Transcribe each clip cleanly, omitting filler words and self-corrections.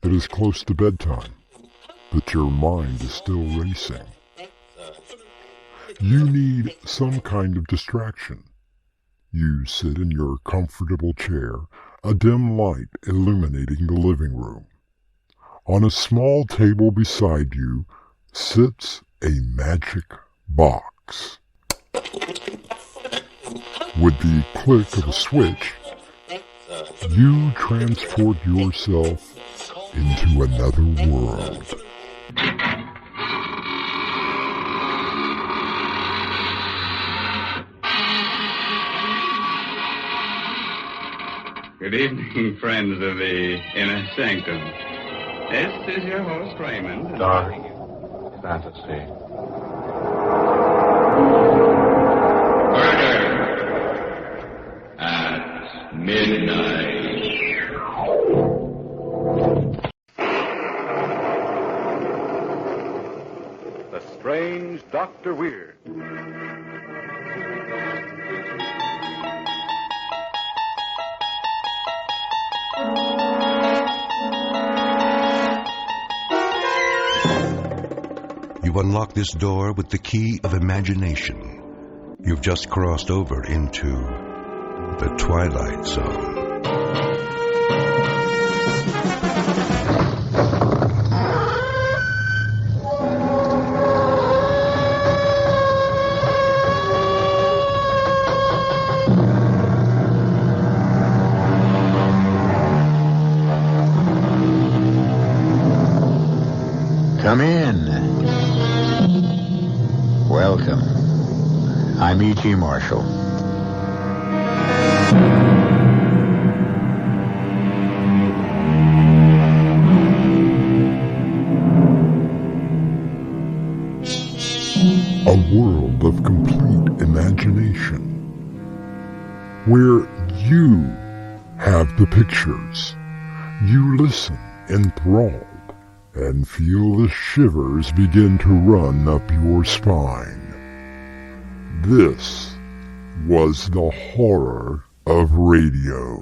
It is close to bedtime, but your mind is still racing. You need some kind of distraction. You sit in your comfortable chair, a dim light illuminating the living room. On a small table beside you sits a magic box. With the click of a switch, you transport yourself into another world. Good evening, friends of the Inner Sanctum. This is your host, Raymond. Dark fantasy. Murder at midnight. The Strange Dr. Weird. You unlock this door with the key of imagination. You've just crossed over into the Twilight Zone. Come in. Welcome. I'm E.G. Marshall. A world of complete imagination, where you have the pictures. You listen enthralled and feel the shivers begin to run up your spine. This was the horror of radio.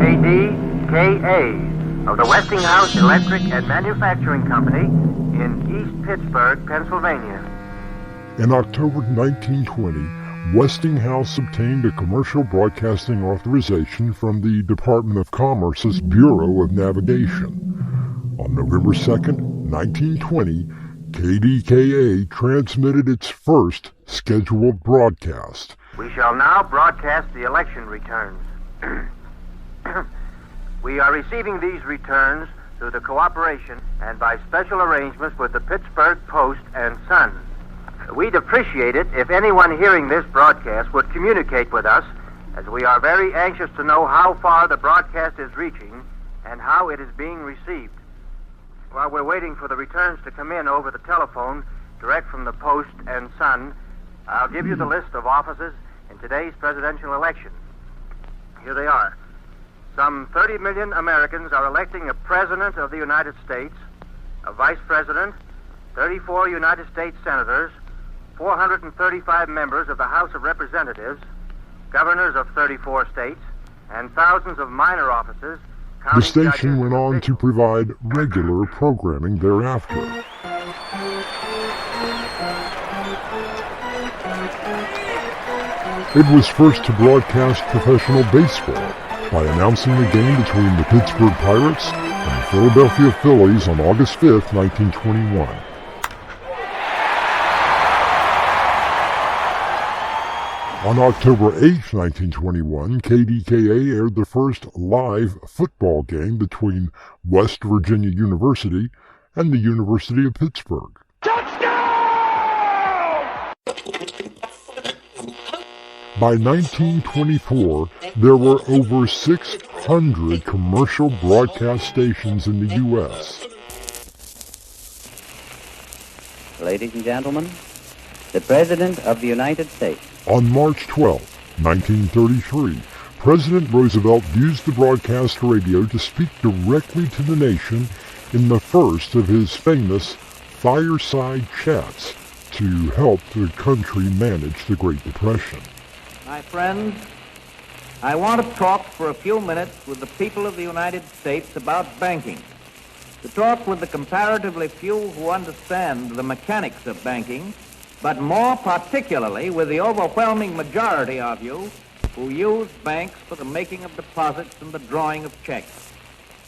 KDKA of the Westinghouse Electric and Manufacturing Company in East Pittsburgh, Pennsylvania. In October 1920, Westinghouse obtained a commercial broadcasting authorization from the Department of Commerce's Bureau of Navigation. On November 2nd, 1920, KDKA transmitted its first scheduled broadcast. We shall now broadcast the election returns. We are receiving these returns through the cooperation and by special arrangements with the Pittsburgh Post and Sun. We'd appreciate it if anyone hearing this broadcast would communicate with us, as we are very anxious to know how far the broadcast is reaching and how it is being received. While we're waiting for the returns to come in over the telephone, direct from the Post and Sun, I'll give you the list of offices in today's presidential election. Here they are. Some 30 million Americans are electing a president of the United States, a vice president, 34 United States senators, 435 members of the House of Representatives, governors of 34 states, and thousands of minor offices. The station went on to provide regular programming thereafter. It was first to broadcast professional baseball by announcing the game between the Pittsburgh Pirates and the Philadelphia Phillies on August 5th, 1921. On October 8th, 1921, KDKA aired the first live football game between West Virginia University and the University of Pittsburgh. By 1924, there were over 600 commercial broadcast stations in the U.S. Ladies and gentlemen, the President of the United States. On March 12, 1933, President Roosevelt used the broadcast radio to speak directly to the nation in the first of his famous fireside chats to help the country manage the Great Depression. My friends, I want to talk for a few minutes with the people of the United States about banking. To talk with the comparatively few who understand the mechanics of banking, but more particularly with the overwhelming majority of you who use banks for the making of deposits and the drawing of checks.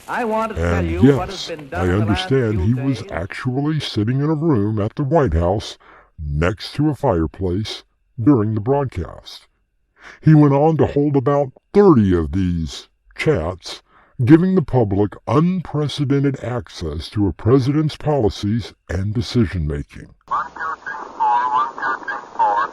I want to tell you what has been done in the last few days. I understand he was actually sitting in a room at the White House next to a fireplace during the broadcast. He went on to hold about 30 of these chats, giving the public unprecedented access to a president's policies and decision-making. 1, 2, 3, 4, 1, 2, 3, 4.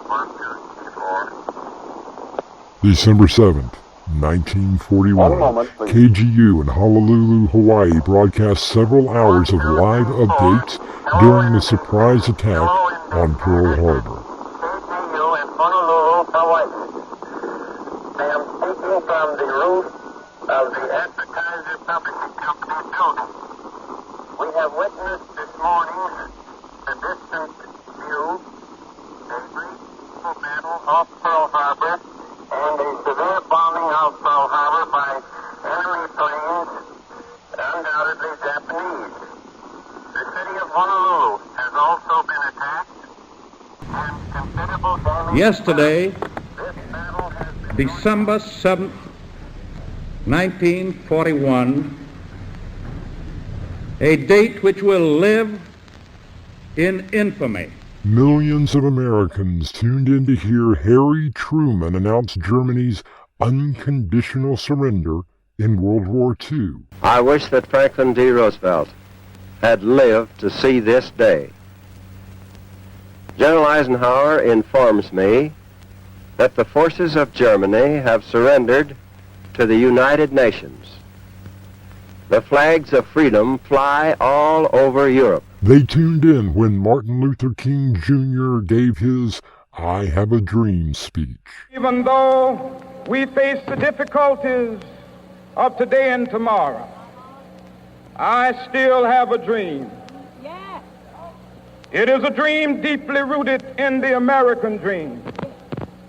1, 2, 3, 4. December 7th, 1941, KGU in Honolulu, Hawaii broadcast several hours of live updates during the surprise attack on Pearl Harbor. KGU in Honolulu, Hawaii. I am speaking from the roof of the Advertiser Publishing Company building. We have witnessed this morning the distant view, a brief battle off Pearl Harbor, and a severe bombing of Pearl Harbor by enemy planes, undoubtedly Japanese. The city of Honolulu has also been attacked, and considerable damage. Yesterday, This battle has been December 7th, 1941, a date which will live in infamy. Millions of Americans tuned in to hear Harry Truman announce Germany's unconditional surrender in World War II. I wish that Franklin D. Roosevelt had lived to see this day. General Eisenhower informs me that the forces of Germany have surrendered to the United Nations. The flags of freedom fly all over Europe. They tuned in when Martin Luther King Jr. gave his I Have a Dream speech. Even though we face the difficulties of today and tomorrow, I still have a dream. Yeah. It is a dream deeply rooted in the American dream.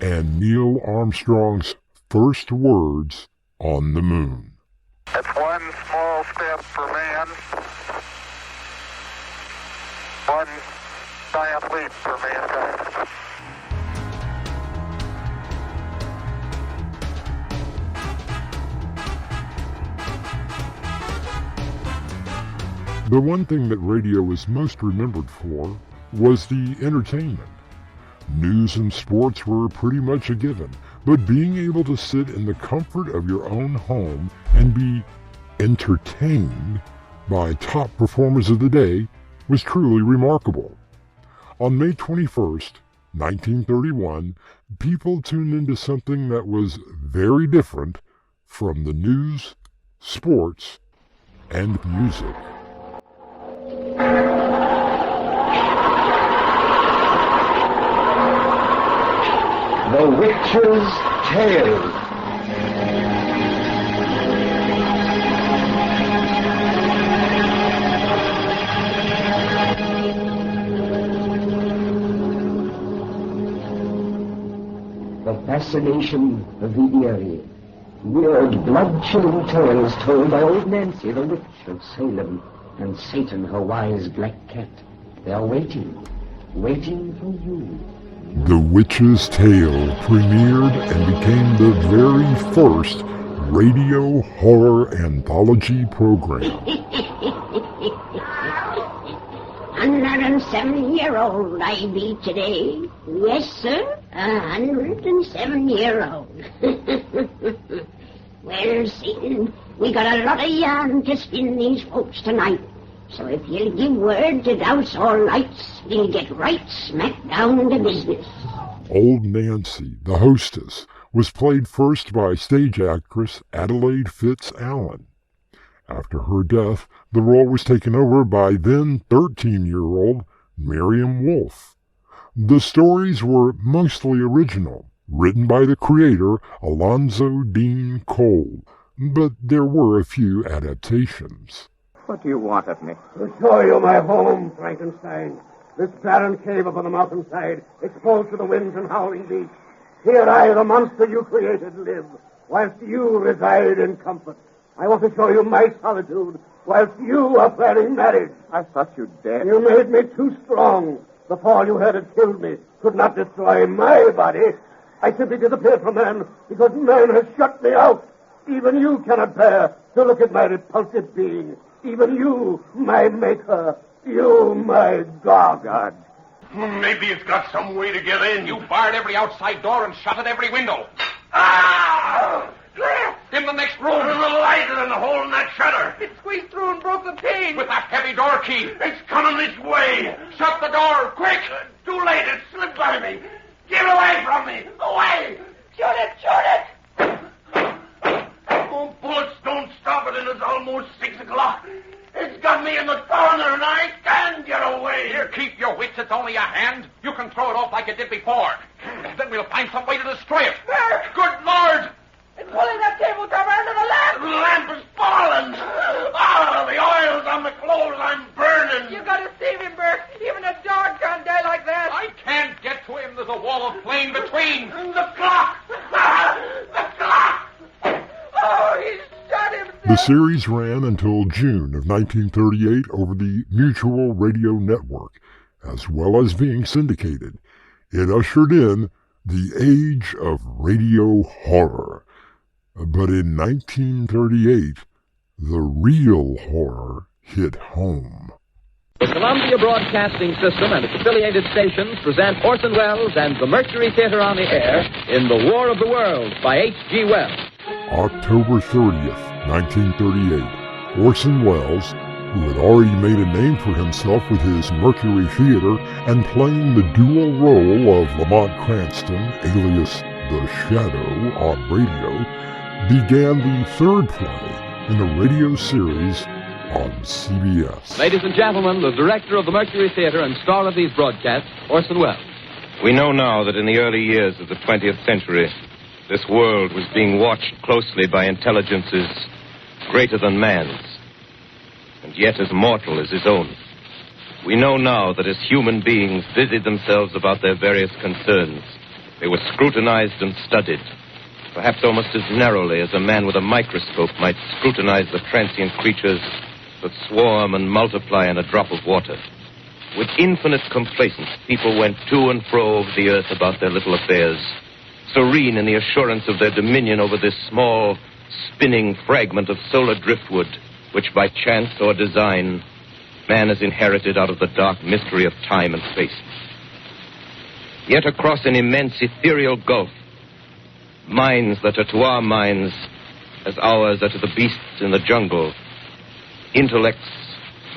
And Neil Armstrong's first words on the moon. It's one small step for man, one giant leap for mankind. The one thing that radio is most remembered for was the entertainment. News and sports were pretty much a given, but being able to sit in the comfort of your own home and be entertained by top performers of the day was truly remarkable. On May 21st, 1931, people tuned into something that was very different from the news, sports, and music. The Witch's Tale. The fascination of the eerie, weird, blood-chilling tales told by old Nancy, the witch of Salem, and Satan, her wise black cat. They are waiting for you. The Witch's Tale premiered and became the very first radio horror anthology program. 107-year-old I be today. Yes, sir, 107-year-old. Well, Satan, we got a lot of yarn to spin these folks tonight. So if you'll give word to douse all lights, we'll get right smack down to business. Old Nancy, the hostess, was played first by stage actress Adelaide Fitz Allen. After her death, the role was taken over by then 13-year-old Miriam Wolfe. The stories were mostly original, written by the creator Alonzo Dean Cole, but there were a few adaptations. What do you want of me? To show you my home, Frankenstein. This barren cave up on the mountainside, exposed to the winds and howling beasts. Here I, the monster you created, live, whilst you reside in comfort. I want to show you my solitude, whilst you are planning marriage. I thought you dead. You made me too strong. The fall you had killed me could not destroy my body. I simply disappeared from man because man has shut me out. Even you cannot bear to look at my repulsive being. Even you, my maker. You, my God. Maybe it's got some way to get in. You barred every outside door and shut at every window. Ah! In the next room. There's a light in the hole in that shutter. It squeezed through and broke the pane. With that heavy door key. It's coming this way. Shut the door, quick. Too late. It slipped by me. Get away from me. Away. Shoot it. Oh, bullets don't stop it, and it's almost 6 o'clock. It's got me in the corner, and I can't get away. Here, keep your wits. It's only a hand. You can throw it off like you did before. Then we'll find some way to destroy it. There. Good Lord! It's pulling that table cover under the lamp. The lamp is falling. The oil's on the clothes. I'm burning. You gotta save him, Bert. Even a dog can't die like that. I can't get to him. There's a wall of flame between. The clock. The clock. Oh, he's shot himself. The series ran until June of 1938 over the Mutual Radio Network, as well as being syndicated. It ushered in the age of radio horror. But in 1938, the real horror hit home. The Columbia Broadcasting System and its affiliated stations present Orson Welles and the Mercury Theater on the Air in The War of the Worlds by H.G. Wells. October 30th, 1938, Orson Welles, who had already made a name for himself with his Mercury Theater and playing the dual role of Lamont Cranston, alias The Shadow, on radio, began the third play in the radio series on CBS. Ladies and gentlemen, the director of the Mercury Theater and star of these broadcasts, Orson Welles. We know now that in the early years of the 20th century, this world was being watched closely by intelligences greater than man's, and yet as mortal as his own. We know now that as human beings busied themselves about their various concerns, they were scrutinized and studied, perhaps almost as narrowly as a man with a microscope might scrutinize the transient creatures that swarm and multiply in a drop of water. With infinite complacence, people went to and fro over the earth about their little affairs, serene in the assurance of their dominion over this small, spinning fragment of solar driftwood, which by chance or design, man has inherited out of the dark mystery of time and space. Yet across an immense ethereal gulf, minds that are to our minds as ours are to the beasts in the jungle, intellects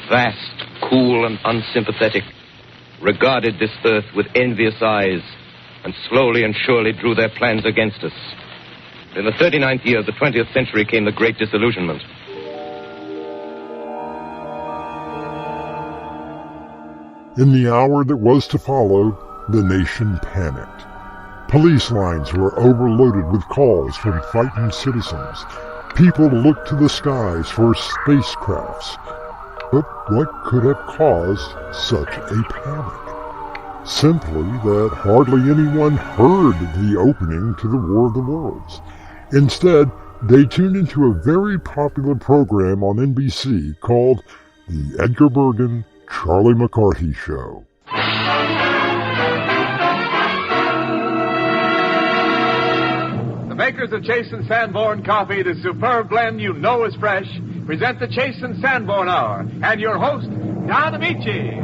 vast, cool, and unsympathetic, regarded this earth with envious eyes and slowly and surely drew their plans against us. In the 39th year of the 20th century came the Great Disillusionment. In the hour that was to follow, the nation panicked. Police lines were overloaded with calls from frightened citizens. People looked to the skies for spacecrafts. But what could have caused such a panic? Simply that hardly anyone heard the opening to the War of the Worlds. Instead, they tuned into a very popular program on NBC called The Edgar Bergen Charlie McCarthy Show. The makers of Chase and Sanborn coffee, the superb blend you know is fresh, present the Chase and Sanborn Hour, and your host, Don Amici.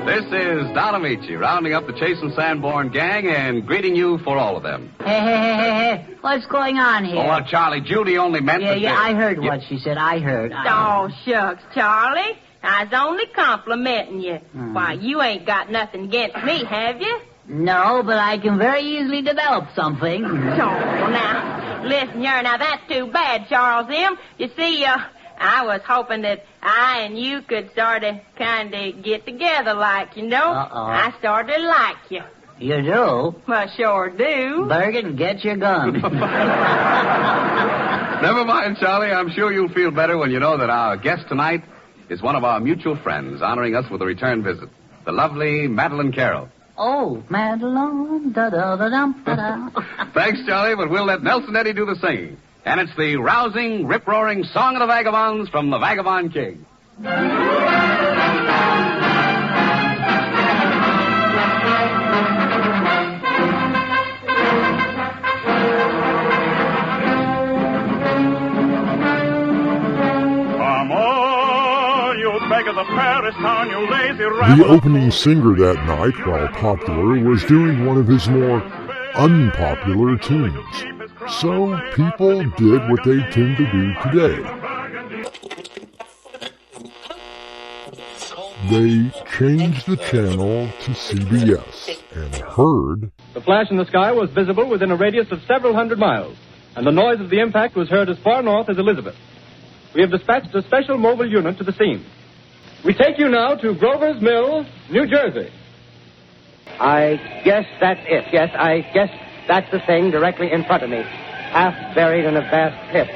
This is Don Amici, rounding up the Chase and Sanborn gang and greeting you for all of them. Hey. What's going on here? Oh, well, Charlie, Judy only meant that... Yeah, I heard what she said. I heard. Oh, shucks, Charlie. I was only complimenting you. Why, you ain't got nothing against me, have you? No, but I can very easily develop something. Oh, now, listen here. Now, that's too bad, Charles M. You see, I was hoping that I and you could sort of kind of get together like, you know. I started to like you. You do? I sure do. Bergen, get your gun. Never mind, Charlie. I'm sure you'll feel better when you know that our guest tonight is one of our mutual friends, honoring us with a return visit, the lovely Madeline Carroll. Oh, Madeline, da-da-da-dum-da-da. Thanks, Charlie, but we'll let Nelson Eddy do the singing. And it's the rousing, rip-roaring Song of the Vagabonds from the Vagabond King. The opening singer that night, while popular, was doing one of his more unpopular tunes. So people did what they tend to do today. They changed the channel to CBS and heard... The flash in the sky was visible within a radius of several hundred miles, and the noise of the impact was heard as far north as Elizabeth. We have dispatched a special mobile unit to the scene. We take you now to Grover's Mill, New Jersey. I guess that's it. Yes, I guess that's the thing directly in front of me, half buried in a vast pit.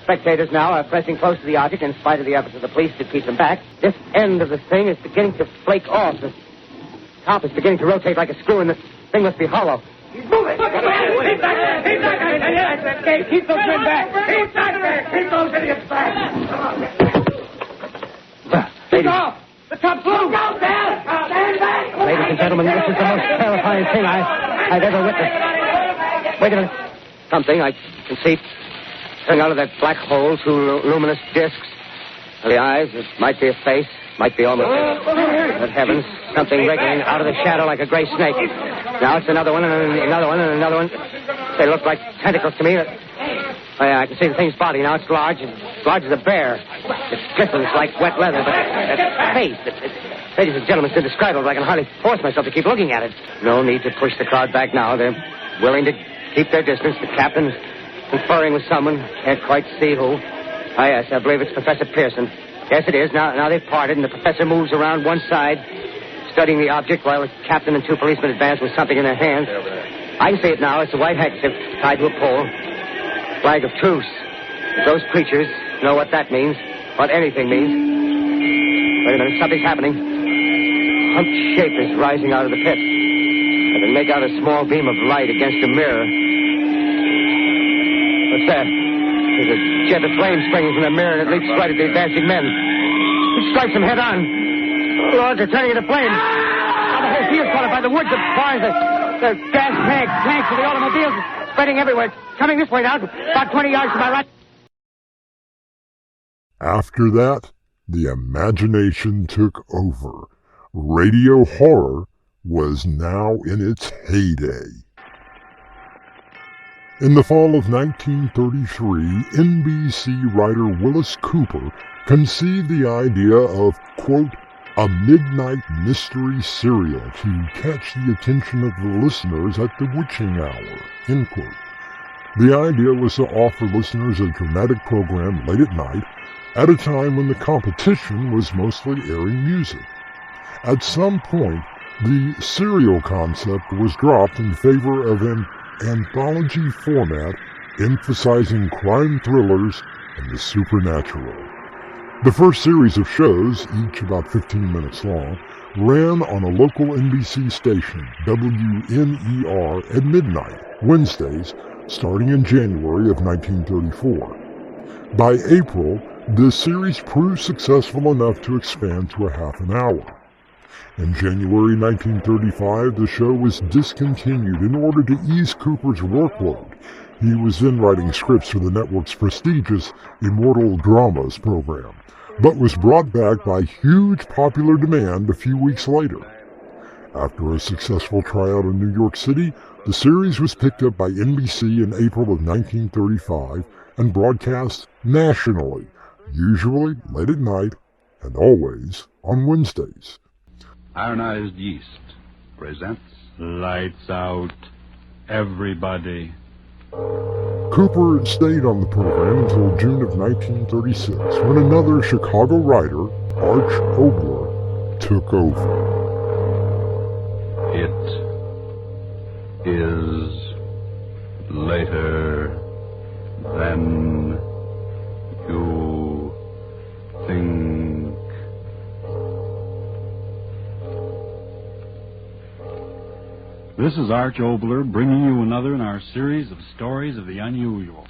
Spectators now are pressing close to the object in spite of the efforts of the police to keep them back. This end of the thing is beginning to flake off. The top is beginning to rotate like a screw, and the thing must be hollow. He's moving! Keep back! Keep those men back! Keep back! Keep those idiots back! Come on. Ladies, off! The top's loose! Look out, Dad! Stand back! Ladies and gentlemen, this is the most terrifying thing I've ever witnessed. Wait a minute. Something I can see coming out of that black hole, two luminous discs. The eyes, it might be a face, might be almost... Good heavens, something wriggling out of the shadow like a gray snake. Now it's another one, and another one, and another one. They look like tentacles to me. I can see the thing's body. Now it's large as a bear. It glistens like wet leather, but that face, ladies and gentlemen, it's indescribable. I can hardly force myself to keep looking at it. No need to push the crowd back now. They're willing to keep their distance. The captain's conferring with someone. Can't quite see who. Ah, yes, I believe it's Professor Pearson. Yes, it is. Now they've parted, and the professor moves around one side, studying the object, while the captain and two policemen advance with something in their hands. I can see it now. It's a white handkerchief tied to a pole. Flag of truce. If those creatures know what that means, what anything means. Wait a minute, something's happening. A humped shape is rising out of the pit. I can make out a small beam of light against a mirror. What's that? There's a jet of flame springing from the mirror, and it leaps right at the advancing men. It strikes them head on. Oh, Lord, they're turning into flames. Now the whole field's caught up by the woods, the barns, the gas tanks, and the automobiles spreading everywhere. Coming this way now, about 20 yards to my right. After that, the imagination took over. Radio horror was now in its heyday. In the fall of 1933, NBC writer Willis Cooper conceived the idea of, quote, a midnight mystery serial to catch the attention of the listeners at the witching hour, end quote. The idea was to offer listeners a dramatic program late at night, at a time when the competition was mostly airing music. At some point, the serial concept was dropped in favor of an anthology format emphasizing crime thrillers and the supernatural. The first series of shows, each about 15 minutes long, ran on a local NBC station, WNER, at midnight, Wednesdays, starting in January of 1934. By April, the series proved successful enough to expand to a half an hour. In January 1935, the show was discontinued in order to ease Cooper's workload. He was then writing scripts for the network's prestigious Immortal Dramas program, but was brought back by huge popular demand a few weeks later. After a successful tryout in New York City, the series was picked up by NBC in April of 1935 and broadcast nationally, usually late at night and always on Wednesdays. Ironized Yeast presents Lights Out, Everybody. Cooper stayed on the program until June of 1936, when another Chicago writer, Arch Obler, took over. It is later than you think. This is Arch Obler bringing you another in our series of stories of the unusual.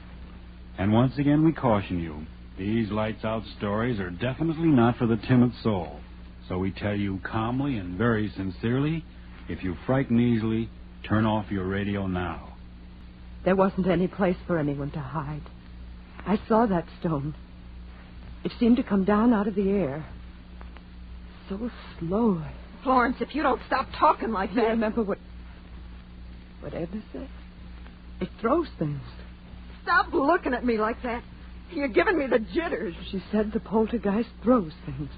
And once again we caution you, these lights-out stories are definitely not for the timid soul. So we tell you calmly and very sincerely, if you frighten easily, turn off your radio now. There wasn't any place for anyone to hide. I saw that stone. It seemed to come down out of the air. So slowly. Florence, if you don't stop talking like that... I remember what Edna said. It throws things. Stop looking at me like that. You're giving me the jitters. She said the poltergeist throws things.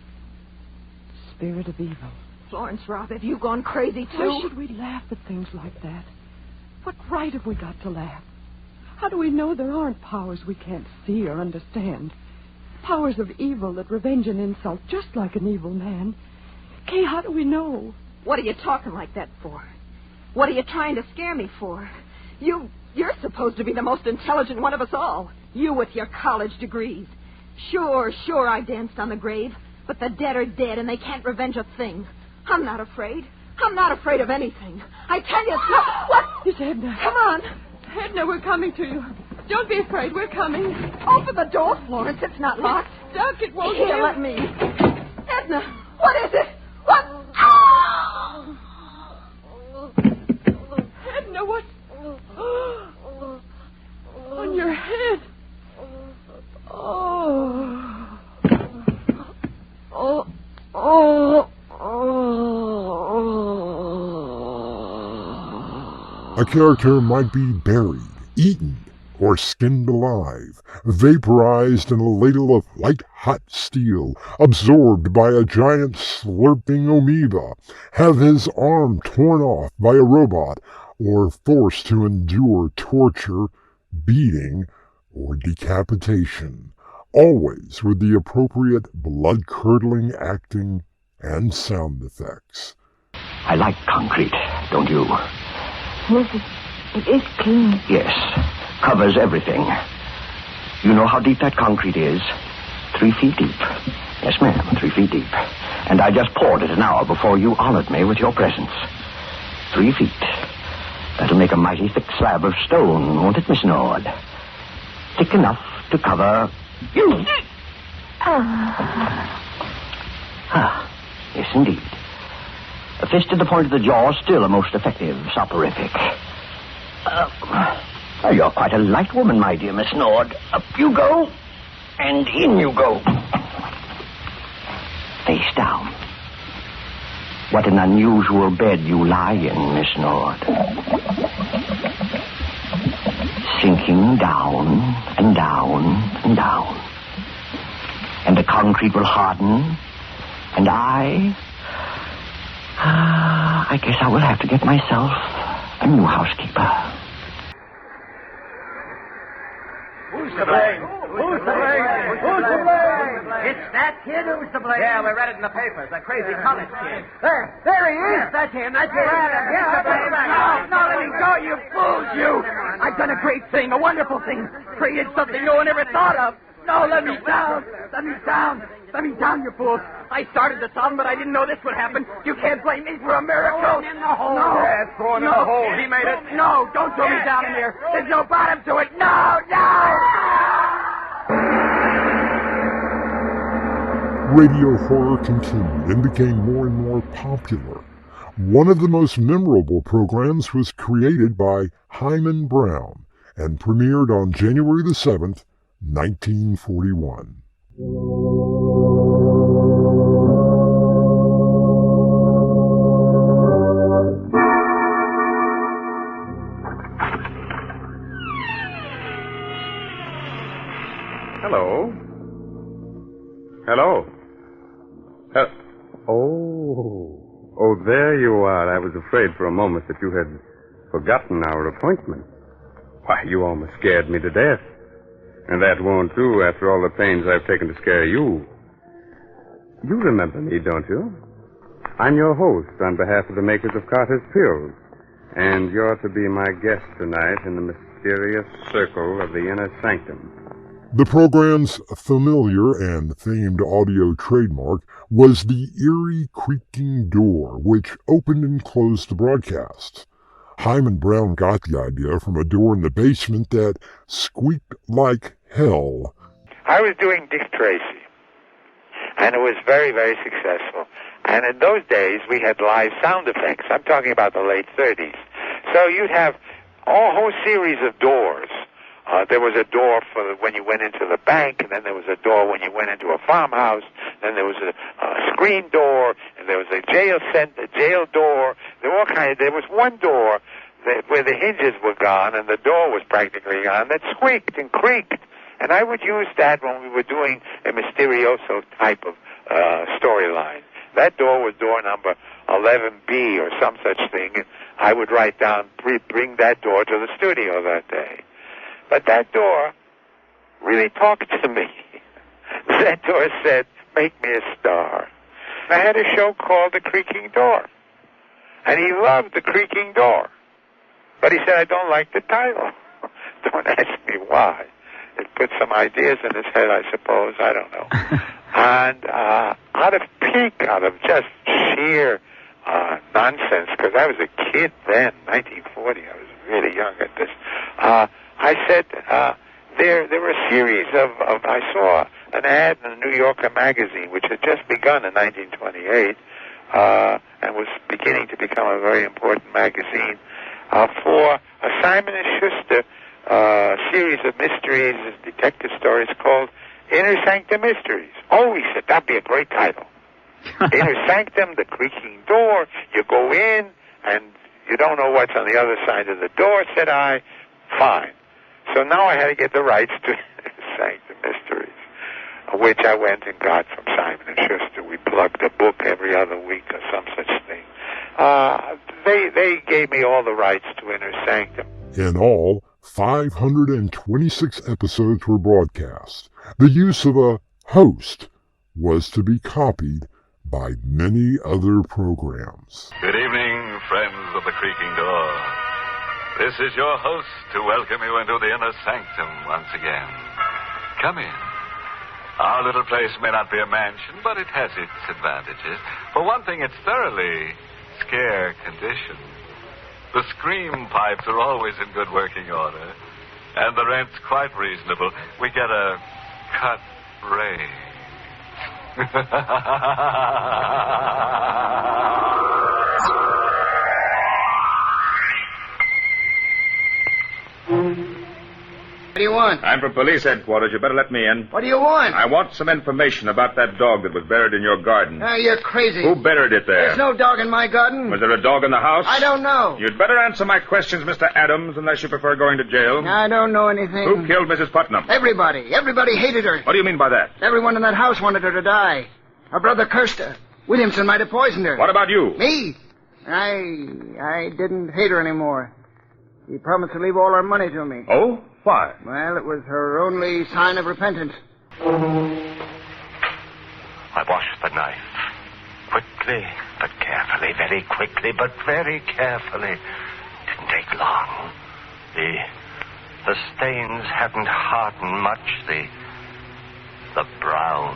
Spirit of evil. Florence, Rob, have you gone crazy, too? Why should we laugh at things like that? What right have we got to laugh? How do we know there aren't powers we can't see or understand? Powers of evil that revenge an insult just like an evil man. Kay, how do we know? What are you talking like that for? What are you trying to scare me for? You're supposed to be the most intelligent one of us all. You with your college degrees. Sure, I danced on the grave. But the dead are dead and they can't revenge a thing. I'm not afraid. I'm not afraid of anything. I tell you, what? It's Edna. Come on. Edna, we're coming to you. Don't be afraid. We're coming. Open the door, Florence. It's not locked. Duck, it won't Here, let me. Edna, what is it? What? Oh! Edna, what? On your head. Oh. Oh. Oh. A character might be buried, eaten, or skinned alive, vaporized in a ladle of white-hot steel, absorbed by a giant slurping amoeba, have his arm torn off by a robot, or forced to endure torture, beating, or decapitation, always with the appropriate blood-curdling acting and sound effects. I like concrete, don't you? Yes, it is clean. Yes, covers everything. You know how deep that concrete is? 3 feet deep. Yes, ma'am, 3 feet deep. And I just poured it an hour before you honored me with your presence. 3 feet. That'll make a mighty thick slab of stone, won't it, Miss Nord? Thick enough to cover you. Yes, indeed. A fist at the point of the jaw, still a most effective soporific. You're quite a light woman, my dear Miss Nord. Up you go, and in you go. Face down. What an unusual bed you lie in, Miss Nord. Sinking down and down and down. And the concrete will harden, and I guess I will have to get myself a new housekeeper. Who's to blame? Who's to blame? Who's to blame? It's that kid who's to blame. Yeah, we read it in the papers. That crazy college kid. There he is. That's him. That's him. No, let me go, you fools, you. I've done a great thing, a wonderful thing. Created something no one ever thought of. No, let me down. Let me down. Let me down, you fools. I started the song, but I didn't know this would happen. You can't blame me for a miracle. Throw him in the hole. No. Yeah, throw him in the hole. He made it. No, don't throw me down in here. There's no bottom to it. No. Radio horror continued and became more and more popular. One of the most memorable programs was created by Hyman Brown and premiered on January the 7th, 1941. Hello. Hello. Oh, there you are. I was afraid for a moment that you had forgotten our appointment. Why, you almost scared me to death. And that won't do after all the pains I've taken to scare you. You remember me, don't you? I'm your host on behalf of the makers of Carter's Pills. And you're to be my guest tonight in the mysterious circle of the inner sanctum. The program's familiar and famed audio trademark was the eerie creaking door which opened and closed the broadcast. Hyman Brown got the idea from a door in the basement that squeaked like hell. I was doing Dick Tracy, and it was very, very successful. And in those days, we had live sound effects. I'm talking about the late 30s. So you'd have a whole series of doors. There was a door for when you went into the bank, and then there was a door when you went into a farmhouse. Then there was a screen door, and there was a jail door. There were all kinds. There was one door where the hinges were gone and the door was practically gone that squeaked and creaked. And I would use that when we were doing a Mysterioso type of storyline. That door was door number 11B or some such thing, and I would write down, bring that door to the studio that day. But that door really talked to me. That door said, make me a star. I had a show called The Creaking Door, and he loved The Creaking Door. But he said, I don't like the title. Don't ask me why. It put some ideas in his head, I suppose. I don't know. And out of just sheer nonsense, because I was a kid then, 1940. I was really young at this. I said, there were a series of I saw an ad in the New Yorker magazine, which had just begun in 1928, and was beginning to become a very important magazine, for a Simon & Schuster series of mysteries, detective stories called Inner Sanctum Mysteries. Oh, he said, that'd be a great title. Inner Sanctum, The Creaking Door. You go in, and you don't know what's on the other side of the door, said I. Fine. So now I had to get the rights to Sanctum Mysteries, which I went and got from Simon & Schuster. We plugged a book every other week or some such thing. They gave me all the rights to Inner Sanctum. In all, 526 episodes were broadcast. The use of a host was to be copied by many other programs. Good evening, friends of the Creaking Door. This is your host to welcome you into the inner sanctum once again. Come in. Our little place may not be a mansion, but it has its advantages. For one thing, it's thoroughly scare condition. The scream pipes are always in good working order, and the rent's quite reasonable. We get a cut rate. What do you want? I'm from police headquarters. You better let me in. What do you want? I want some information about that dog that was buried in your garden. Oh, you're crazy. Who buried it there? There's no dog in my garden. Was there a dog in the house? I don't know. You'd better answer my questions, Mr. Adams, unless you prefer going to jail. I don't know anything. Who killed Mrs. Putnam? Everybody. Everybody hated her. What do you mean by that? Everyone in that house wanted her to die. Her brother cursed her. Williamson might have poisoned her. What about you? Me? I didn't hate her anymore. She promised to leave all her money to me. Oh? Why? Well, it was her only sign of repentance. I washed the knife. Quickly, but carefully. Very quickly, but very carefully. Didn't take long. The stains hadn't hardened much. The brown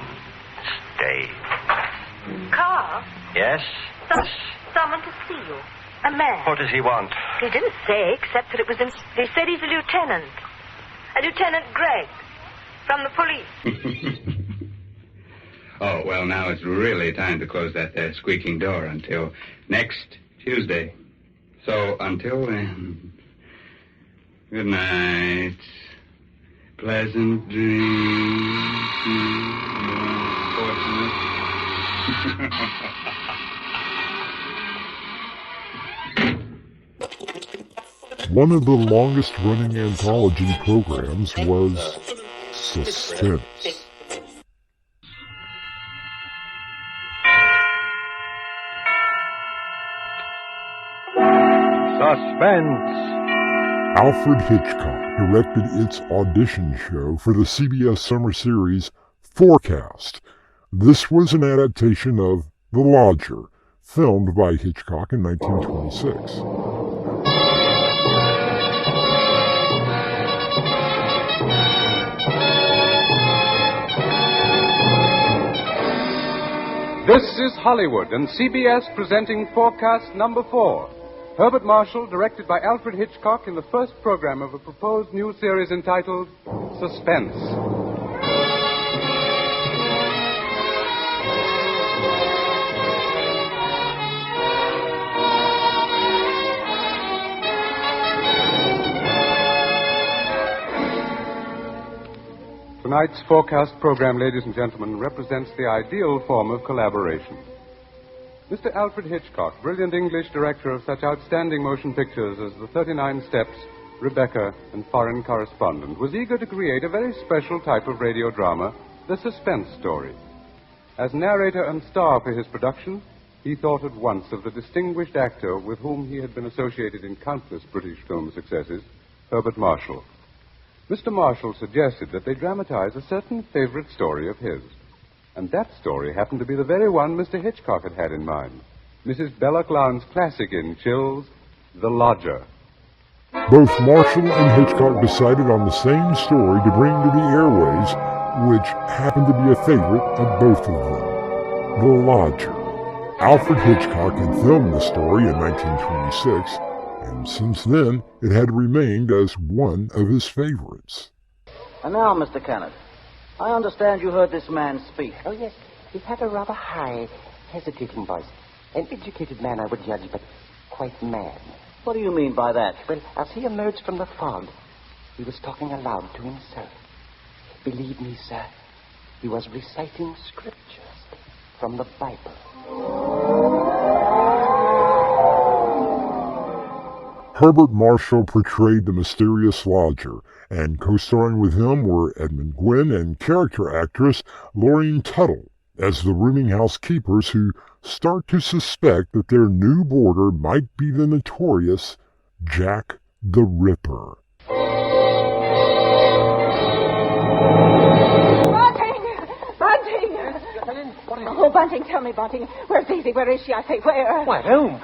stayed. Carl? Yes? Someone to see you. A man. What does he want? He didn't say, except that it was They said he's a lieutenant. A Lieutenant Gregg. From the police. Oh, well, now it's really time to close that there squeaking door until next Tuesday. So, until then, good night. Pleasant dreams. One of the longest-running anthology programs was Suspense. Suspense. Alfred Hitchcock directed its audition show for the CBS summer series Forecast. This was an adaptation of The Lodger, filmed by Hitchcock in 1926. This is Hollywood and CBS presenting Forecast number 4. Herbert Marshall, directed by Alfred Hitchcock in the first program of a proposed new series entitled Suspense. Tonight's Forecast program, ladies and gentlemen, represents the ideal form of collaboration. Mr. Alfred Hitchcock, brilliant English director of such outstanding motion pictures as The 39 Steps, Rebecca, and Foreign Correspondent, was eager to create a very special type of radio drama, the suspense story. As narrator and star for his production, he thought at once of the distinguished actor with whom he had been associated in countless British film successes, Herbert Marshall. Mr. Marshall suggested that they dramatize a certain favorite story of his. And that story happened to be the very one Mr. Hitchcock had had in mind. Mrs. Bella Clown's classic in Chills, The Lodger. Both Marshall and Hitchcock decided on the same story to bring to the airways, which happened to be a favorite of both of them, The Lodger. Alfred Hitchcock had filmed the story in 1926, and since then, it had remained as one of his favorites. And now, Mr. Kenneth, I understand you heard this man speak. Oh, yes. He had a rather high, hesitating voice. An educated man, I would judge, but quite mad. What do you mean by that? Well, as he emerged from the fog, he was talking aloud to himself. Believe me, sir, he was reciting scriptures from the Bible. Herbert Marshall portrayed the mysterious lodger, and co-starring with him were Edmund Gwynn and character actress Lorraine Tuttle as the rooming house keepers who start to suspect that their new boarder might be the notorious Jack the Ripper. Oh, Bunting, tell me, Bunting. Where's Daisy? Where is she? I say, where? Why, home.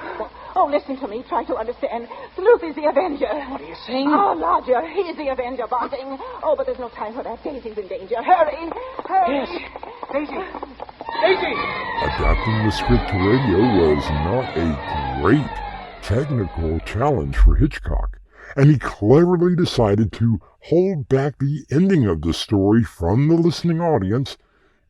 Oh, listen to me. Try to understand. Sleuth is the Avenger. What are you saying? Oh, Lodger. He's the Avenger, Bunting. Oh, but there's no time for that. Daisy's in danger. Hurry. Hurry. Yes. Daisy. Daisy. Adapting the script to radio was not a great technical challenge for Hitchcock, and he cleverly decided to hold back the ending of the story from the listening audience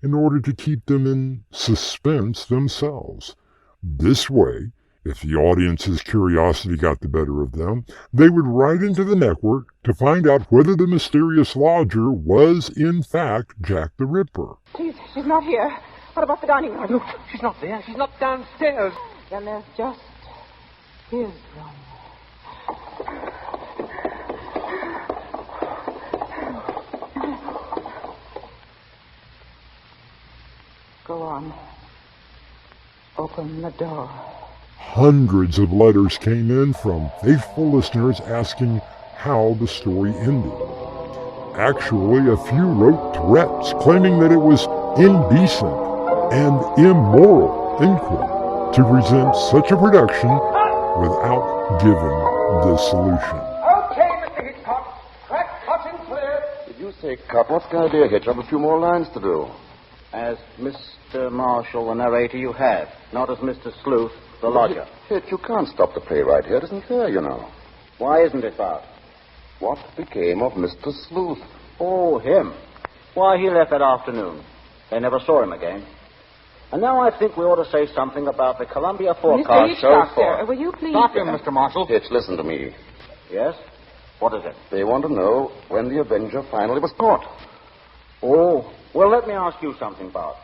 in order to keep them in suspense themselves. This way, if the audience's curiosity got the better of them, they would write into the network to find out whether the mysterious lodger was, in fact, Jack the Ripper. She's not here. What about the dining room? Look, she's not there. She's not downstairs. Then there's just his room. Go on. Open the door. Hundreds of letters came in from faithful listeners asking how the story ended. Actually, a few wrote threats claiming that it was indecent and immoral, end quote, to present such a production without giving the solution. Okay, Mr. Hitchcock. Crack, cut, and clear. Did you say cut? What's the idea, Hitch? I've a few more lines to do. As Mr. Marshall, the narrator, you have, not as Mr. Sleuth, the lodger. Hitch, you can't stop the play right here. It isn't fair, you know. Why isn't it, Bart? What became of Mr. Sleuth? Oh, him. Why, he left that afternoon. They never saw him again. And now I think we ought to say something about the Columbia forecast Mr. so Hitchcock, far. sir, will you please... Stop him, Mr. Marshall. Hitch, listen to me. Yes? What is it? They want to know when the Avenger finally was caught. Oh, well, let me ask you something, Bart.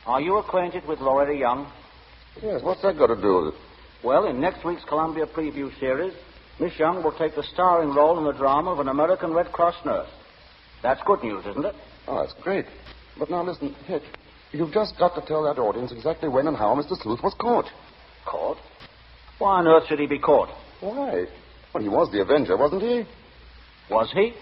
Are you acquainted with Loretta Young? Yes, what's that got to do with it? Well, in next week's Columbia preview series, Miss Young will take the starring role in the drama of an American Red Cross nurse. That's good news, isn't it? Oh, that's great. But now listen, Hitch, you've just got to tell that audience exactly when and how Mr. Sleuth was caught. Caught? Why on earth should he be caught? Why? Well, he was the Avenger, wasn't he? Was he?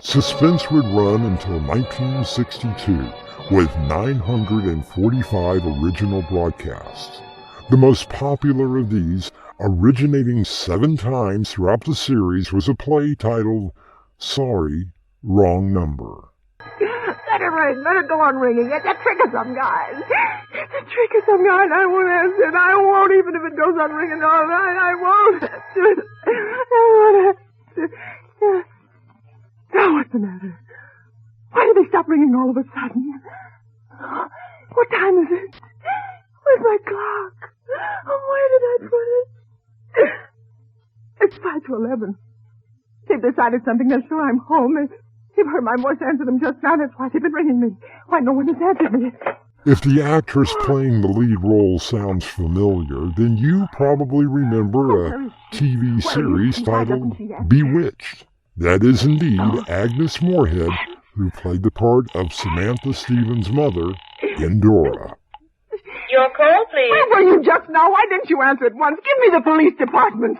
Suspense would run until 1962, with 945 original broadcasts. The most popular of these, originating 7 times throughout the series, was a play titled Sorry, Wrong Number. Let it ring. Let it go on ringing. It's a trick of some kind. It's a trick of some kind. I won't answer it. I won't, even if it goes on ringing all night. I won't answer it. I won't answer it. Now, what's the matter? Why did they stop ringing all of a sudden? What time is it? Where's my clock? Oh, where did I put it? It's 5 to 11. They've decided something. They're sure I'm home. They've heard my voice answer them just now. That's why they've been ringing me. Why no one has answered me. If the actress playing the lead role sounds familiar, then you probably remember a TV series titled Bewitched. That is indeed Agnes Moorehead, who played the part of Samantha Stevens' mother in Dora. Your call, please. Where were you just now? Why didn't you answer at once? Give me the police department.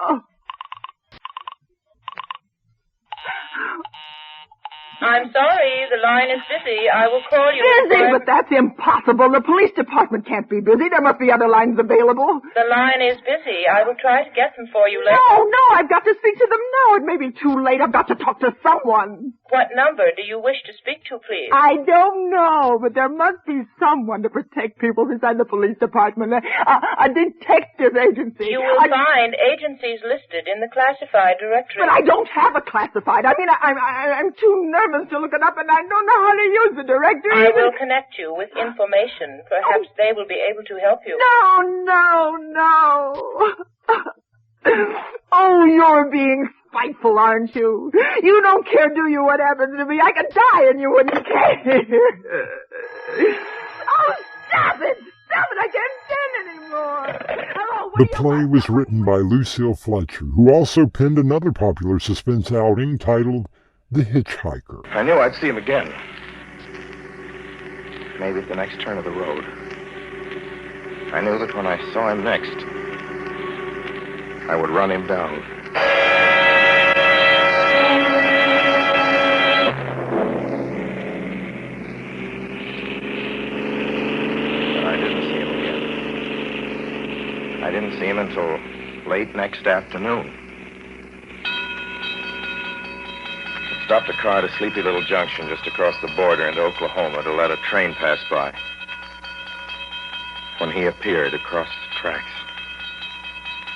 Oh. I'm sorry, the line is busy. I will call you. Busy? But that's impossible. The police department can't be busy. There must be other lines available. The line is busy. I will try to get them for you later. No, I've got to speak to them now. It may be too late. I've got to talk to someone. What number do you wish to speak to, please? I don't know, but there must be someone to protect people beside the police department. A detective agency. You will find agencies listed in the classified directory. But I don't have a classified. I mean, I'm too nervous to look it up, and I don't know how to use the directory. I will connect you with information. Perhaps they will be able to help you. No. Oh, you're being spiteful, aren't you? You don't care, do you, what happens to me? I could die and you wouldn't care. Oh, stop it! I can't stand anymore. The play was written by Lucille Fletcher, who also penned another popular suspense outing titled The Hitchhiker. I knew I'd see him again. Maybe at the next turn of the road. I knew that when I saw him next, I would run him down. But I didn't see him again. I didn't see him until late next afternoon. Stopped a car at a sleepy little junction just across the border into Oklahoma to let a train pass by. When he appeared across the tracks,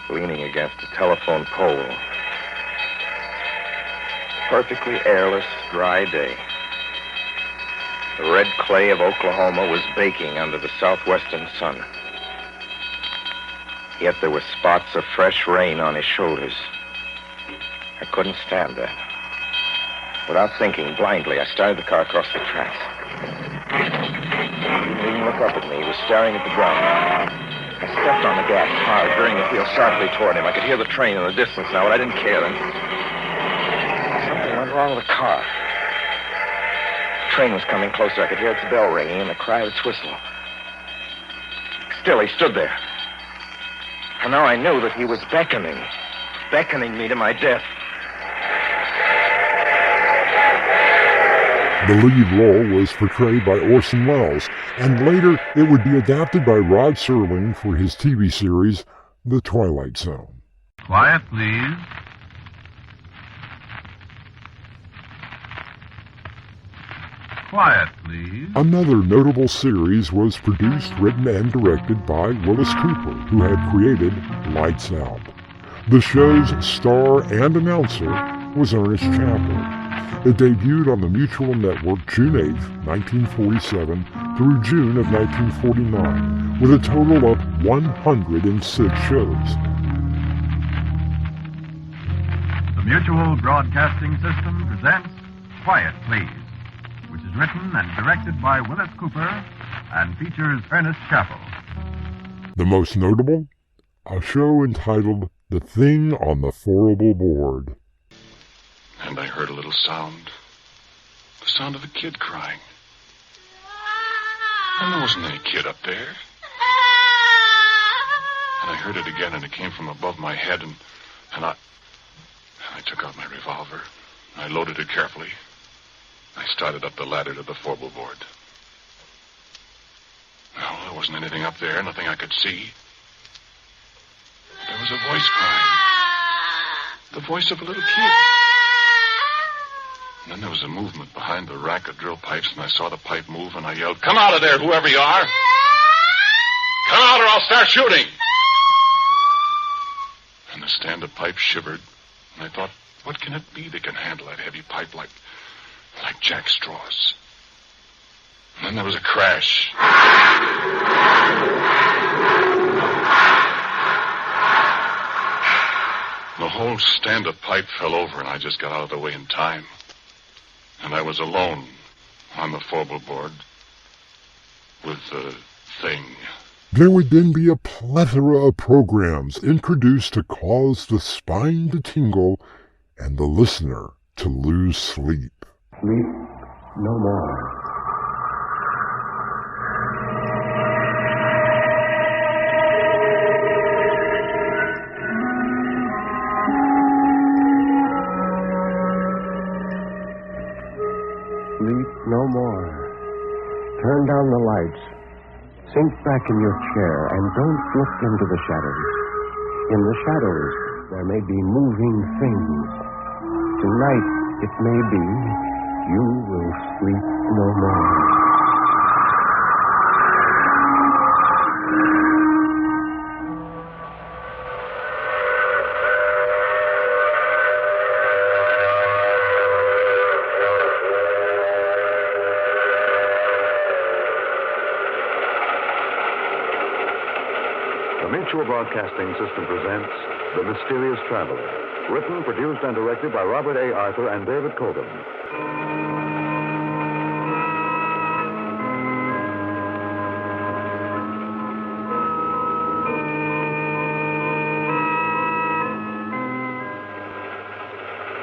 leaning against a telephone pole. Perfectly airless, dry day. The red clay of Oklahoma was baking under the southwestern sun. Yet there were spots of fresh rain on his shoulders. I couldn't stand that. Without thinking, blindly, I started the car across the tracks. He didn't look up at me. He was staring at the ground. I stepped on the gas hard, veering the wheel sharply toward him. I could hear the train in the distance now, but I didn't care then. Something went wrong with the car. The train was coming closer. I could hear its bell ringing and the cry of its whistle. Still, he stood there. And now I knew that he was beckoning me to my death. The lead role was portrayed by Orson Welles, and later it would be adapted by Rod Serling for his TV series, The Twilight Zone. Quiet, please. Quiet, please. Another notable series was produced, written, and directed by Willis Cooper, who had created Lights Out. The show's star and announcer was Ernest Chappell. It debuted on the Mutual Network June 8, 1947 through June of 1949, with a total of 106 shows. The Mutual Broadcasting System presents Quiet, Please, which is written and directed by Willis Cooper and features Ernest Chappell. The most notable? A show entitled The Thing on the Horrible Board. And I heard a little sound. The sound of a kid crying. And there wasn't any kid up there. And And I heard it again, and it came from above my head, and I took out my revolver. I loaded it carefully. I started up the ladder to the forward board. Well, there wasn't anything up there, nothing I could see. There was a voice crying. The voice of a little kid. And then there was a movement behind the rack of drill pipes, and I saw the pipe move, and I yelled, "Come out of there, whoever you are! Come out or I'll start shooting!" And the stand of pipe shivered, and I thought, what can it be that can handle that heavy pipe like jack straws? And then there was a crash. The whole stand of pipe fell over, and I just got out of the way in time. And I was alone on the forward board with the thing. There would then be a plethora of programs introduced to cause the spine to tingle and the listener to lose sleep. Sleep no more. Sleep no more. Turn down the lights. Sink back in your chair and don't look into the shadows. In the shadows, there may be moving things. Tonight, it may be, you will sleep no more. The Mutual Broadcasting System presents The Mysterious Traveler. Written, produced, and directed by Robert A. Arthur and David Cogan.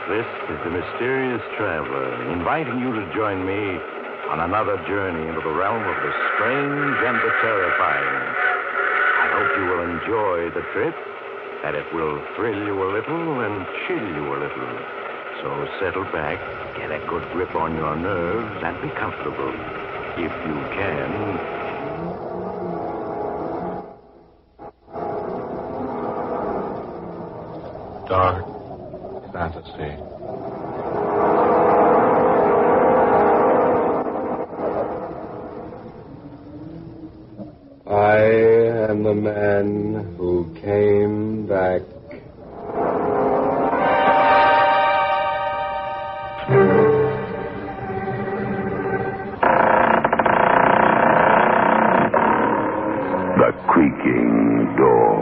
This is The Mysterious Traveler, inviting you to join me on another journey into the realm of the strange and the terrifying. I hope you will enjoy the trip, that it will thrill you a little and chill you a little. So settle back, get a good grip on your nerves, and be comfortable, if you can. Dark fantasy. I am the man who came back. The creaking door.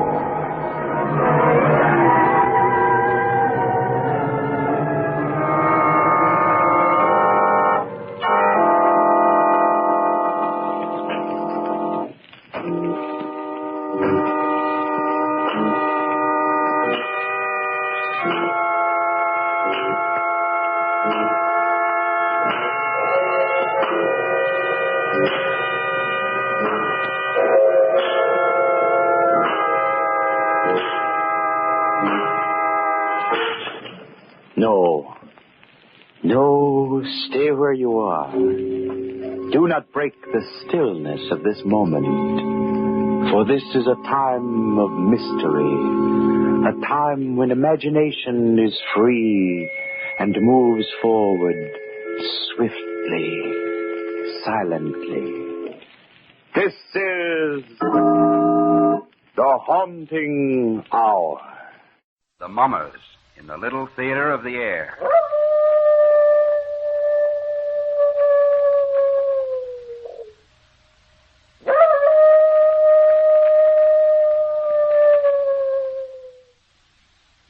No, stay where you are. Do not break the stillness of this moment, for this is a time of mystery, a time when imagination is free and moves forward swiftly, silently. This is the Haunting Hour. The Mummers in the Little Theater of the Air.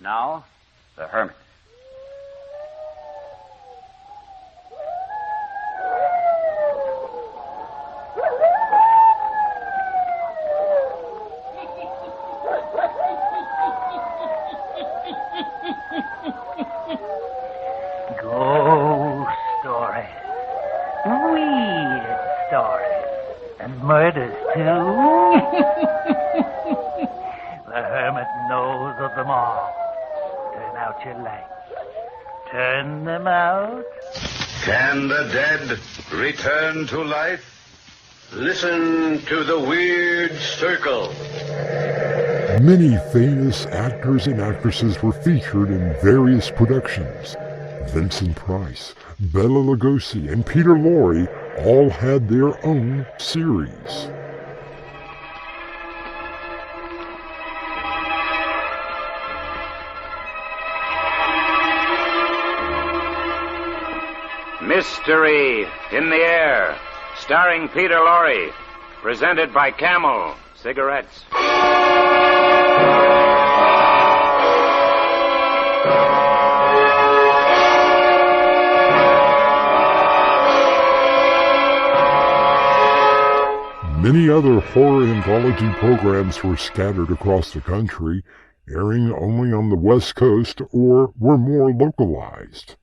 Now, the Hermit. Ghost stories, weird stories, and murders, too. The hermit knows of them all. Turn out your lights. Turn them out. Can the dead return to life? Listen to the Weird Circle. Many famous actors and actresses were featured in various productions. Vincent Price, Bela Lugosi, and Peter Lorre all had their own series. Mystery in the Air, starring Peter Lorre, presented by Camel Cigarettes. Many other horror anthology programs were scattered across the country, airing only on the West Coast or were more localized.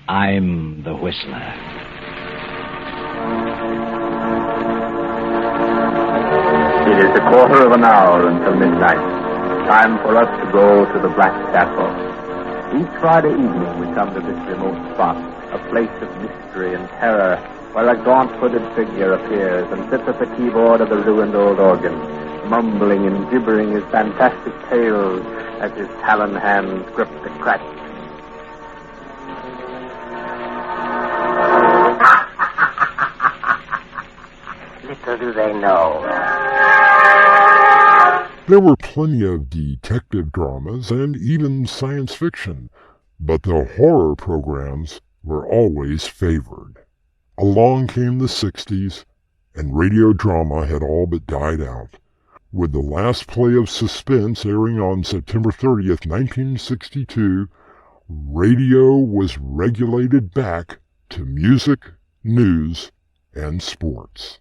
I'm the Whistler. It is a quarter of an hour until midnight. Time for us to go to the Black Castle. Each Friday evening we come to this remote spot, a place of mystery and terror, where a gaunt-footed figure appears and sits at the keyboard of the ruined old organ, mumbling and gibbering his fantastic tales as his talon hands grip the crack. Little do they know. There were plenty of detective dramas and even science fiction, but the horror programs were always favored. Along came the 60s, and radio drama had all but died out, with the last play of Suspense airing on September 30th, 1962. Radio was regulated back to music, news, and sports.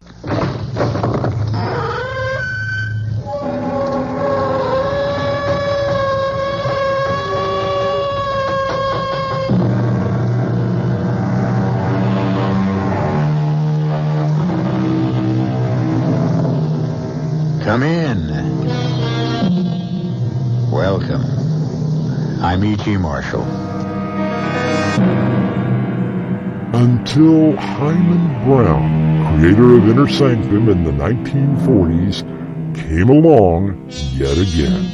Come in. Welcome. I'm E.G. Marshall. Until Hyman Brown, creator of Inner Sanctum in the 1940s, came along yet again.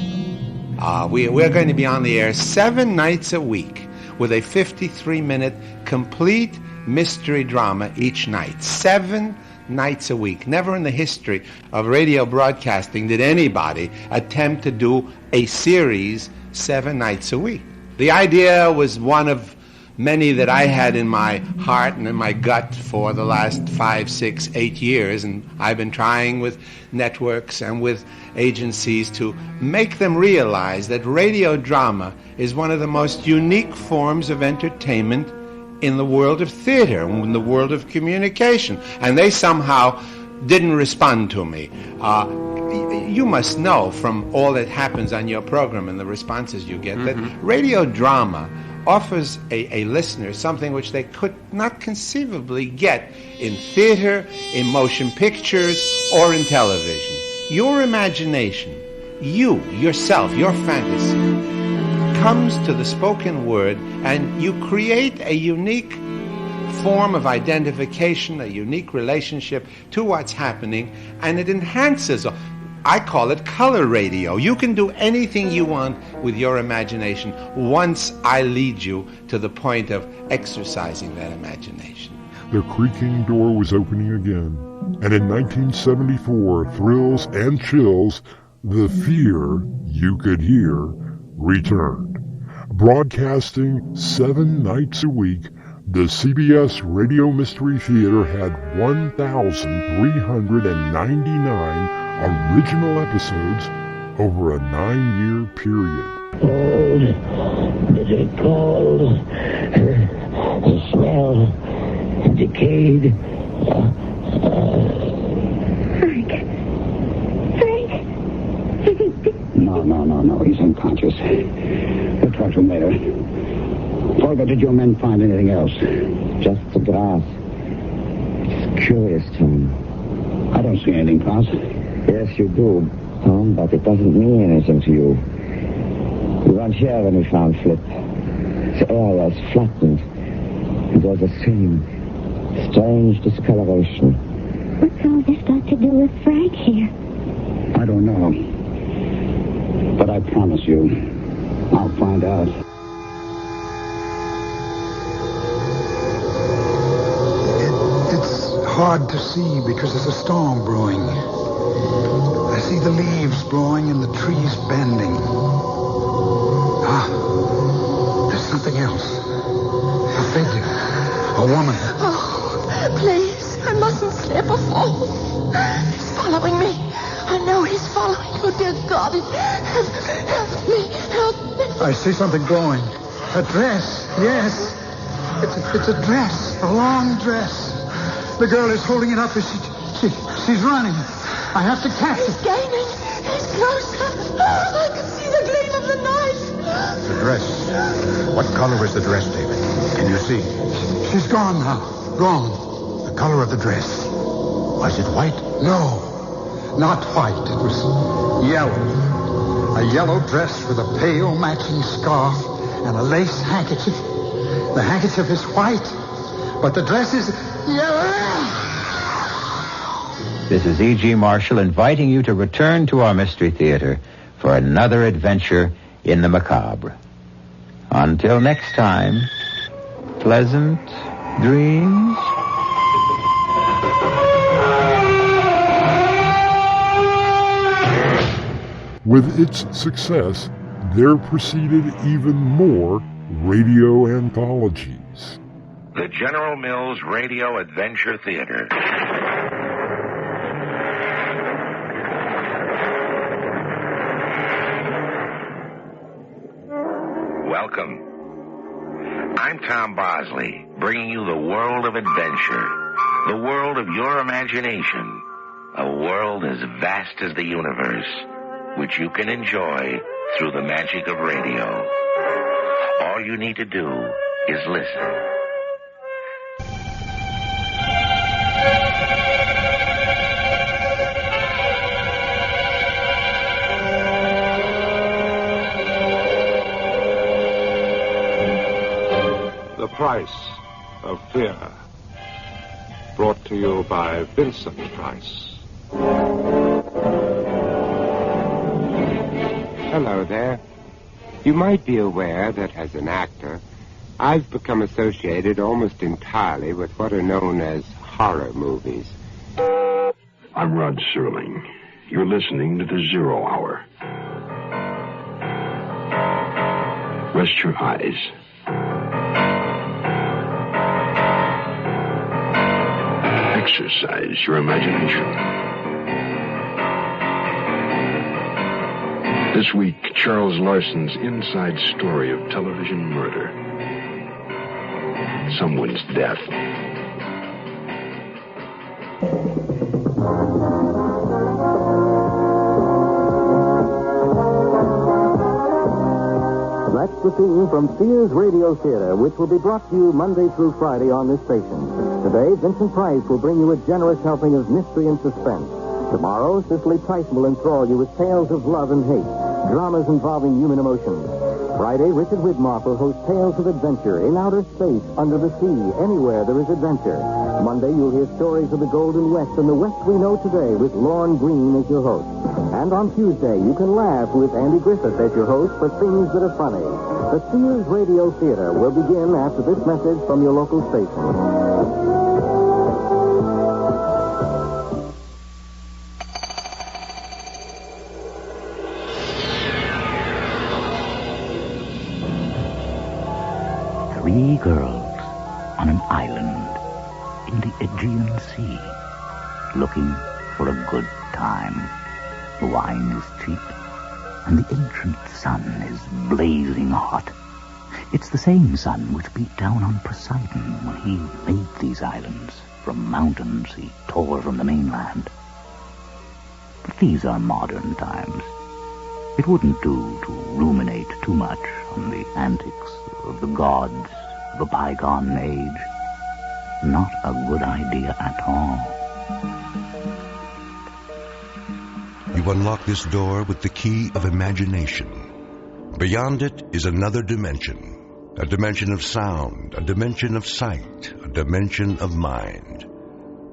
We're going to be on the air 7 nights a week with a 53-minute complete mystery drama each night. 7 nights a week. Never in the history of radio broadcasting did anybody attempt to do a series 7 nights a week. The idea was one of many that I had in my heart and in my gut for the last 5, 6, 8 years, and I've been trying with networks and with agencies to make them realize that radio drama is one of the most unique forms of entertainment in the world of theater, in the world of communication. And they somehow didn't respond to me. You must know from all that happens on your program and the responses you get that radio drama offers a listener something which they could not conceivably get in theater, in motion pictures, or in television. Your imagination, you, yourself, your fantasy, comes to the spoken word, and you create a unique form of identification, a unique relationship to what's happening, and it enhances. I call it color radio. You can do anything you want with your imagination once I lead you to the point of exercising that imagination. The creaking door was opening again, and in 1974, Thrills and Chills, The Fear You Could Hear, returned. Broadcasting 7 nights a week, the CBS Radio Mystery Theater had 1,399 original episodes over a 9-year period. Cold, the smell, decayed. No. He's unconscious. We'll talk to him later. Volga, did your men find anything else? Just the grass. It's curious, Tom. I don't see anything, Klaus. Yes, you do, Tom, but it doesn't mean anything to you. We weren't here when we found Flip. The air was flattened. It was the same strange discoloration. What's all this got to do with Frank here? I don't know. But I promise you, I'll find out. It's hard to see because there's a storm brewing. I see the leaves blowing and the trees bending. There's something else. A figure. A woman. Oh, please. I mustn't slip or fall. He's following me. I know he's following. Oh, dear God. Help me. Help me. I see something glowing. A dress. Yes. It's a dress. A long dress. The girl is holding it up as she's running. I have to catch it. He's gaining. He's closer. I can see the gleam of the knife. The dress. What color is the dress, David? Can you see? She's gone now. Gone. The color of the dress. Was it white? No. Not white. It was yellow. A yellow dress with a pale matching scarf and a lace handkerchief. The handkerchief is white, but the dress is yellow. This is E.G. Marshall inviting you to return to our Mystery Theater for another adventure in the macabre. Until next time, pleasant dreams. With its success, there proceeded even more radio anthologies. The General Mills Radio Adventure Theater. Welcome. I'm Tom Bosley, bringing you the world of adventure, the world of your imagination, a world as vast as the universe, which you can enjoy through the magic of radio. All you need to do is listen. The Price of Fear. Brought to you by Vincent Price. Hello there. You might be aware that as an actor, I've become associated almost entirely with what are known as horror movies. I'm Rod Serling. You're listening to the Zero Hour. Rest your eyes. Exercise your imagination. This week, Charles Larson's inside story of television murder. Someone's death. That's the theme from Sears Radio Theater, which will be brought to you Monday through Friday on this station. Today, Vincent Price will bring you a generous helping of mystery and suspense. Tomorrow, Cicely Tyson will enthrall you with tales of love and hate, dramas involving human emotions. Friday, Richard Widmark will host tales of adventure in outer space, under the sea, anywhere there is adventure. Monday, you'll hear stories of the Golden West and the West we know today with Lorne Greene as your host. And on Tuesday, you can laugh with Andy Griffith as your host for things that are funny. The Sears Radio Theater will begin after this message from your local station. Three girls on an island in the Aegean Sea, looking for a good time. The wine is cheap, and the ancient sun is blazing hot. It's the same sun which beat down on Poseidon when he made these islands from mountains he tore from the mainland. But these are modern times. It wouldn't do to ruminate too much on the antics of the gods of a bygone age. Not a good idea at all. You unlock this door with the key of imagination. Beyond it is another dimension. A dimension of sound, a dimension of sight, a dimension of mind.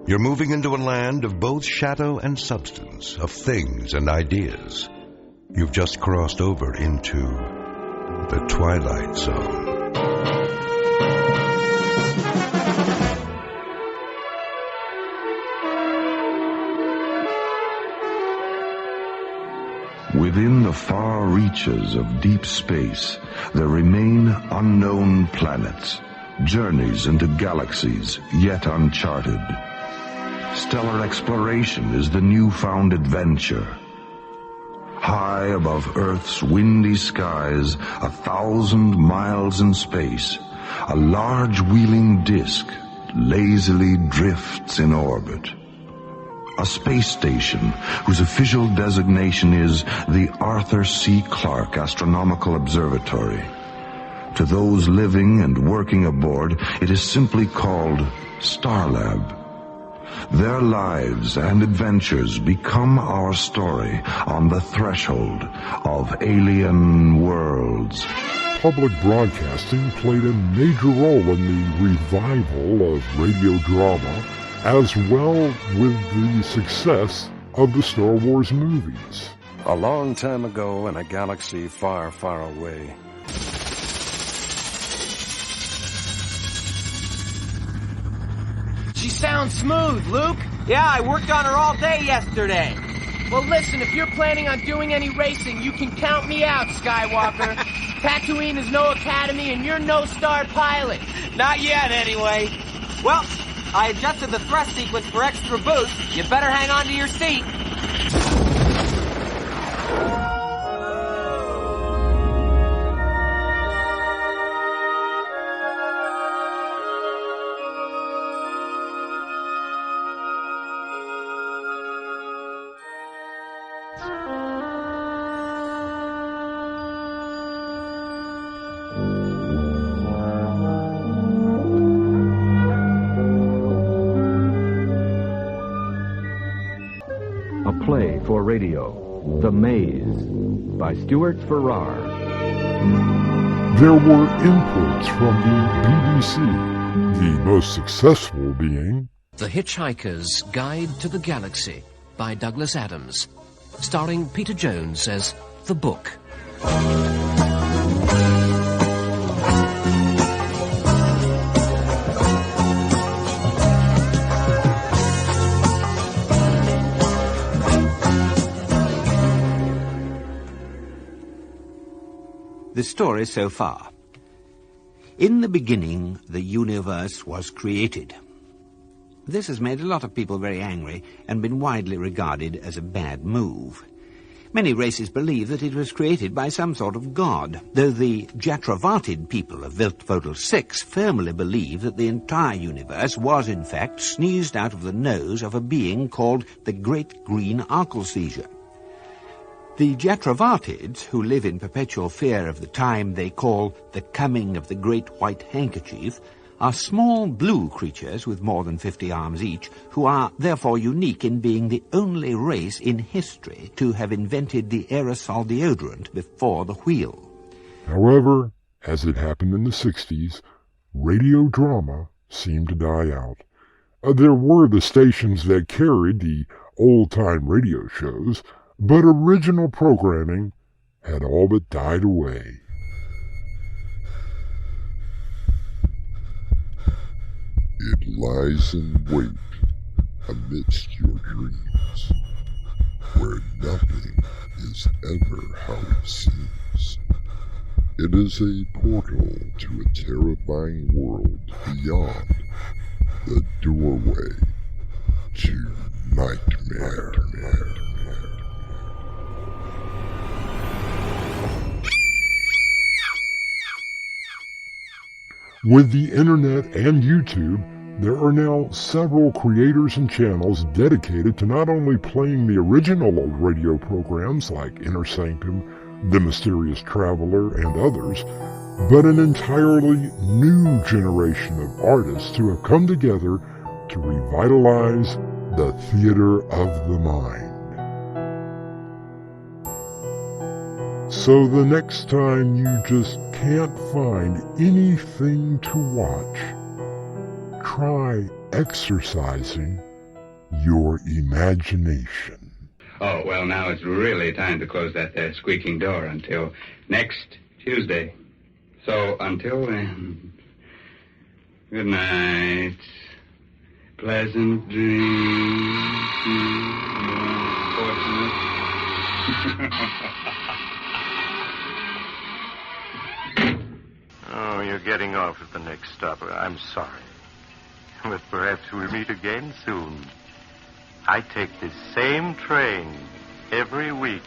You're moving into a land of both shadow and substance, of things and ideas. You've just crossed over into the Twilight Zone. Within the far reaches of deep space, there remain unknown planets, journeys into galaxies yet uncharted. Stellar exploration is the newfound adventure. High above Earth's windy skies, 1,000 miles in space, a large wheeling disk lazily drifts in orbit. A space station whose official designation is the Arthur C. Clarke Astronomical Observatory. To those living and working aboard, it is simply called Starlab. Their lives and adventures become our story on the threshold of alien worlds. Public broadcasting played a major role in the revival of radio drama, as well with the success of the Star Wars movies. A long time ago in a galaxy far, far away. She sounds smooth, Luke. Yeah, I worked on her all day yesterday. Well, listen, if you're planning on doing any racing, you can count me out, Skywalker. Tatooine is no academy, and you're no star pilot. Not yet, anyway. Well, I adjusted the thrust sequence for extra boost. You better hang on to your seat. Play for radio, The Maze, by Stuart Farrar. There were imports from the BBC, the most successful being The Hitchhiker's Guide to the Galaxy by Douglas Adams, starring Peter Jones as The Book. The story so far. In the beginning, the universe was created. This has made a lot of people very angry and been widely regarded as a bad move. Many races believe that it was created by some sort of god, though the Jatravatid people of Viltvodel 6 firmly believe that the entire universe was in fact sneezed out of the nose of a being called the Great Green Arkelseizure. The Jatravatids, who live in perpetual fear of the time they call the coming of the Great White Handkerchief, are small blue creatures with more than 50 arms each, who are therefore unique in being the only race in history to have invented the aerosol deodorant before the wheel. However, as it happened in the 60s, radio drama seemed to die out. There were the stations that carried the old-time radio shows, but original programming had all but died away. It lies in wait amidst your dreams, where nothing is ever how it seems. It is a portal to a terrifying world beyond the doorway to nightmare. With the internet and YouTube, there are now several creators and channels dedicated to not only playing the original radio programs like Inner Sanctum, The Mysterious Traveler and others, but an entirely new generation of artists who have come together to revitalize the theater of the mind. So the next time you just can't find anything to watch, try exercising your imagination. Oh, well, now it's really time to close that there squeaking door until next Tuesday. So until then, good night. Pleasant dreams. Unfortunate. Oh, you're getting off at the next stop. I'm sorry. But perhaps we'll meet again soon. I take this same train every week.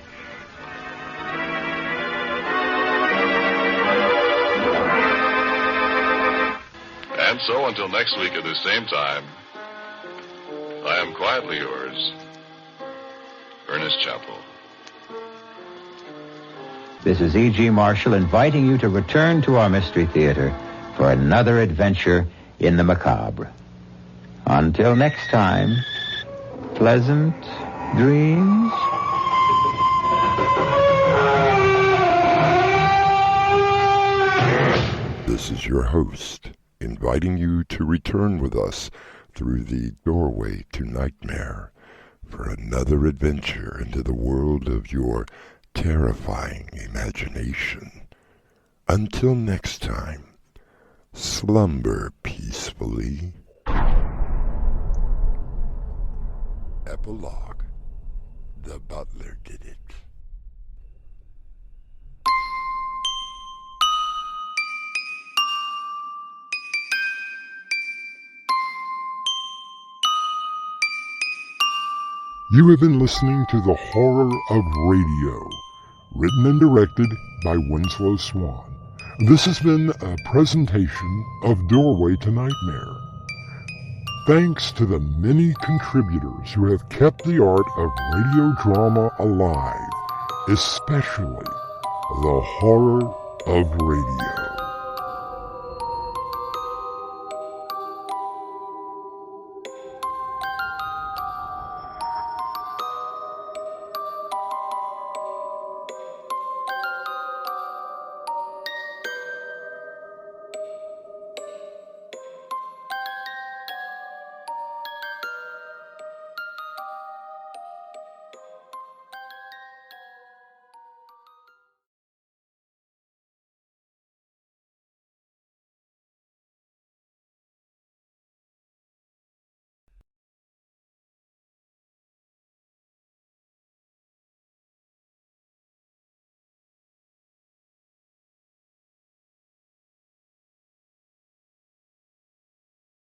And so until next week at the same time, I am quietly yours, Ernest Chappell. This is E.G. Marshall inviting you to return to our Mystery Theater for another adventure in the macabre. Until next time, pleasant dreams. This is your host, inviting you to return with us through the doorway to nightmare for another adventure into the world of your terrifying imagination. Until next time, slumber peacefully. Epilogue. The butler did it. You have been listening to The Horror of Radio, written and directed by Winslow Swan. This has been a presentation of Doorway to Nightmare. Thanks to the many contributors who have kept the art of radio drama alive, especially the horror of radio.